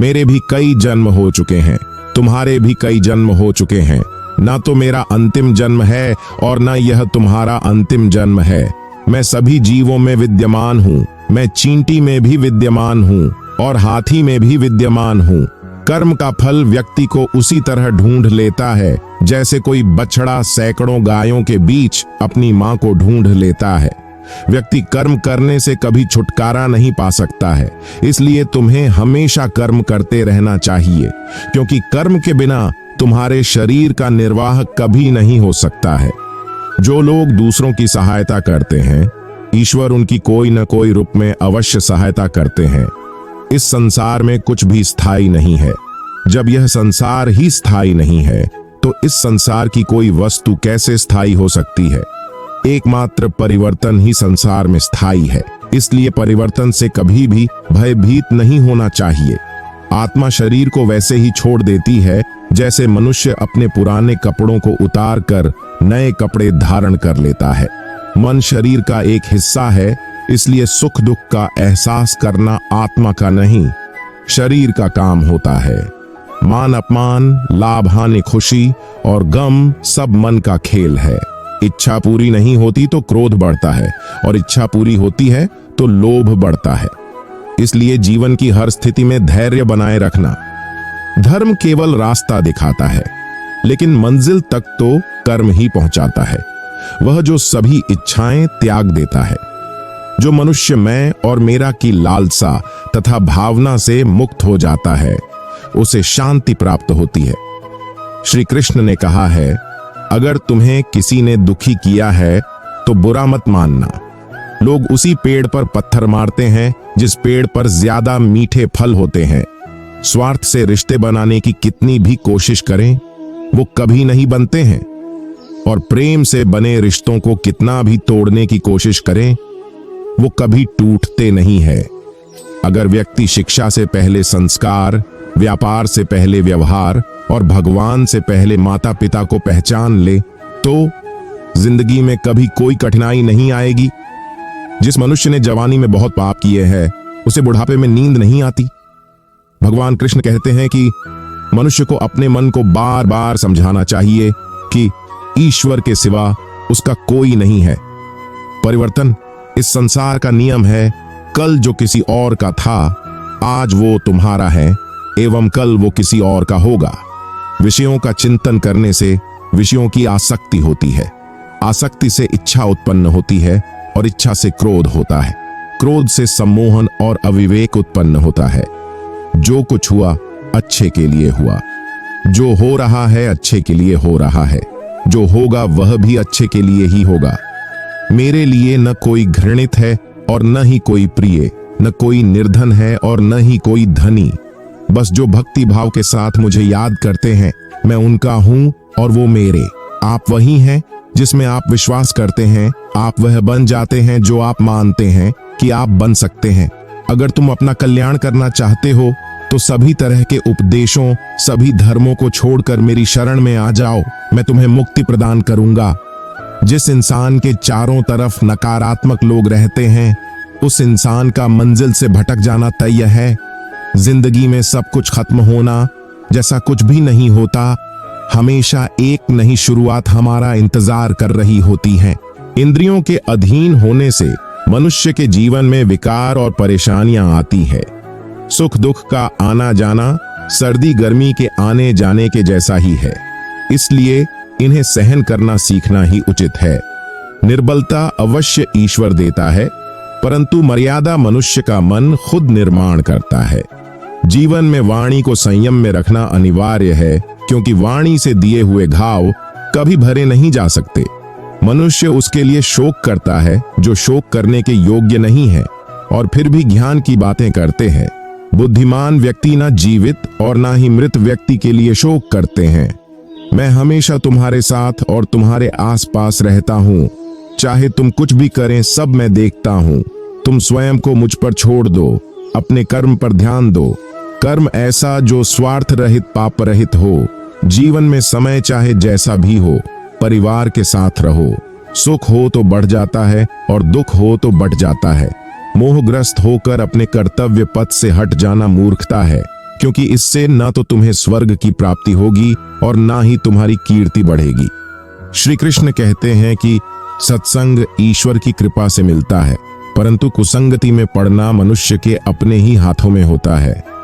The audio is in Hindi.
मेरे भी कई जन्म हो चुके हैं, तुम्हारे भी कई जन्म हो चुके हैं। ना तो मेरा अंतिम जन्म है और ना यह तुम्हारा अंतिम जन्म है। मैं सभी जीवों में विद्यमान हूँ। मैं चींटी में भी विद्यमान हूँ और हाथी में भी विद्यमान हूँ। कर्म का फल व्यक्ति को उसी तरह ढूंढ लेता है जैसे कोई बछड़ा सैकड़ों गायों के बीच अपनी मां को ढूंढ लेता है। व्यक्ति कर्म करने से कभी छुटकारा नहीं पा सकता है, इसलिए तुम्हें हमेशा कर्म करते रहना चाहिए, क्योंकि कर्म के बिना तुम्हारे शरीर का निर्वाह कभी नहीं हो सकता है। जो लोग दूसरों की सहायता करते हैं, ईश्वर उनकी कोई न कोई रूप में अवश्य सहायता करते हैं। इस संसार में कुछ भी स्थायी नहीं है। जब यह संसार ही स्थायी नहीं है तो इस संसार की कोई वस्तु कैसे स्थायी हो सकती है। एकमात्र परिवर्तन ही संसार में स्थायी है, इसलिए परिवर्तन से कभी भी भयभीत नहीं होना चाहिए। आत्मा शरीर को वैसे ही छोड़ देती है जैसे मनुष्य अपने पुराने कपड़ों को उतार कर नए कपड़े धारण कर लेता है। मन शरीर का एक हिस्सा है, इसलिए सुख दुख का एहसास करना आत्मा का नहीं, शरीर का काम होता है। मान अपमान, लाभ हानि, खुशी और गम सब मन का खेल है। इच्छा पूरी नहीं होती तो क्रोध बढ़ता है और इच्छा पूरी होती है तो लोभ बढ़ता है। इसलिए जीवन की हर स्थिति में धैर्य बनाए रखना। धर्म केवल रास्ता दिखाता है, लेकिन मंजिल तक तो कर्म ही पहुंचाता है। वह जो सभी इच्छाएं त्याग देता है, जो मनुष्य मैं और मेरा की लालसा तथा भावना से मुक्त हो जाता है, उसे शांति प्राप्त होती है। श्री कृष्ण ने कहा है, अगर तुम्हें किसी ने दुखी किया है तो बुरा मत मानना। लोग उसी पेड़ पर पत्थर मारते हैं जिस पेड़ पर ज्यादा मीठे फल होते हैं। स्वार्थ से रिश्ते बनाने की कितनी भी कोशिश करें, वो कभी नहीं बनते हैं, और प्रेम से बने रिश्तों को कितना भी तोड़ने की कोशिश करें, वो कभी टूटते नहीं है। अगर व्यक्ति शिक्षा से पहले संस्कार, व्यापार से पहले व्यवहार और भगवान से पहले माता पिता को पहचान ले तो जिंदगी में कभी कोई कठिनाई नहीं आएगी। जिस मनुष्य ने जवानी में बहुत पाप किए हैं, उसे बुढ़ापे में नींद नहीं आती। भगवान कृष्ण कहते हैं कि मनुष्य को अपने मन को बार बार समझाना चाहिए कि ईश्वर के सिवा उसका कोई नहीं है। परिवर्तन इस संसार का नियम है। कल जो किसी और का था, आज वो तुम्हारा है एवं कल वो किसी और का होगा। विषयों का चिंतन करने से विषयों की आसक्ति होती है, आसक्ति से इच्छा उत्पन्न होती है और इच्छा से क्रोध होता है, क्रोध से सम्मोहन और अविवेक उत्पन्न होता है। जो कुछ हुआ अच्छे के लिए हुआ, जो हो रहा है अच्छे के लिए हो रहा है, जो होगा वह भी अच्छे के लिए ही होगा। मेरे लिए न कोई घृणित है और न ही कोई प्रिय, न कोई निर्धन है और न ही कोई धनी। बस जो भक्ति भाव के साथ मुझे याद करते हैं, मैं उनका हूं और वो मेरे। आप वही हैं जिसमें आप विश्वास करते हैं। आप वह बन जाते हैं जो आप मानते हैं कि आप बन सकते हैं। अगर तुम अपना कल्याण करना चाहते हो तो सभी तरह के उपदेशों, सभी धर्मों को छोड़कर मेरी शरण में आ जाओ। मैं तुम्हें मुक्ति प्रदान करूंगा। जिस इंसान के चारों तरफ नकारात्मक लोग रहते हैं, उस इंसान का मंजिल से भटक जाना तय है। जिंदगी में सब कुछ खत्म होना जैसा कुछ भी नहीं होता। हमेशा एक नई शुरुआत हमारा इंतजार कर रही होती है। इंद्रियों के अधीन होने से मनुष्य के जीवन में विकार और परेशानियां आती है। सुख दुख का आना जाना सर्दी गर्मी के आने जाने के जैसा ही है, इसलिए इन्हें सहन करना सीखना ही उचित है। निर्बलता अवश्य ईश्वर देता है, परंतु मर्यादा मनुष्य का मन खुद निर्माण करता है। जीवन में वाणी को संयम में रखना अनिवार्य है, क्योंकि वाणी से दिए हुए घाव कभी भरे नहीं जा सकते। मनुष्य उसके लिए शोक करता है जो शोक करने के योग्य नहीं है, और फिर भी ज्ञान की बातें करते हैं। बुद्धिमान व्यक्ति ना जीवित और ना ही मृत व्यक्ति के लिए शोक करते हैं। मैं हमेशा तुम्हारे साथ और तुम्हारे आसपास रहता हूँ। चाहे तुम कुछ भी करें, सब मैं देखता हूँ। तुम स्वयं को मुझ पर छोड़ दो, अपने कर्म पर ध्यान दो। कर्म ऐसा जो स्वार्थ रहित, पाप रहित हो। जीवन में समय चाहे जैसा भी हो, परिवार के साथ रहो। सुख हो तो बढ़ जाता है और दुख हो तो बढ़ जाता है। मोहग्रस्त होकर अपने कर्तव्य पथ से हट जाना मूर्खता है, क्योंकि इससे ना तो तुम्हें स्वर्ग की प्राप्ति होगी और ना ही तुम्हारी कीर्ति बढ़ेगी। श्री कृष्ण कहते हैं कि सत्संग ईश्वर की कृपा से मिलता है, परंतु कुसंगति में पड़ना मनुष्य के अपने ही हाथों में होता है।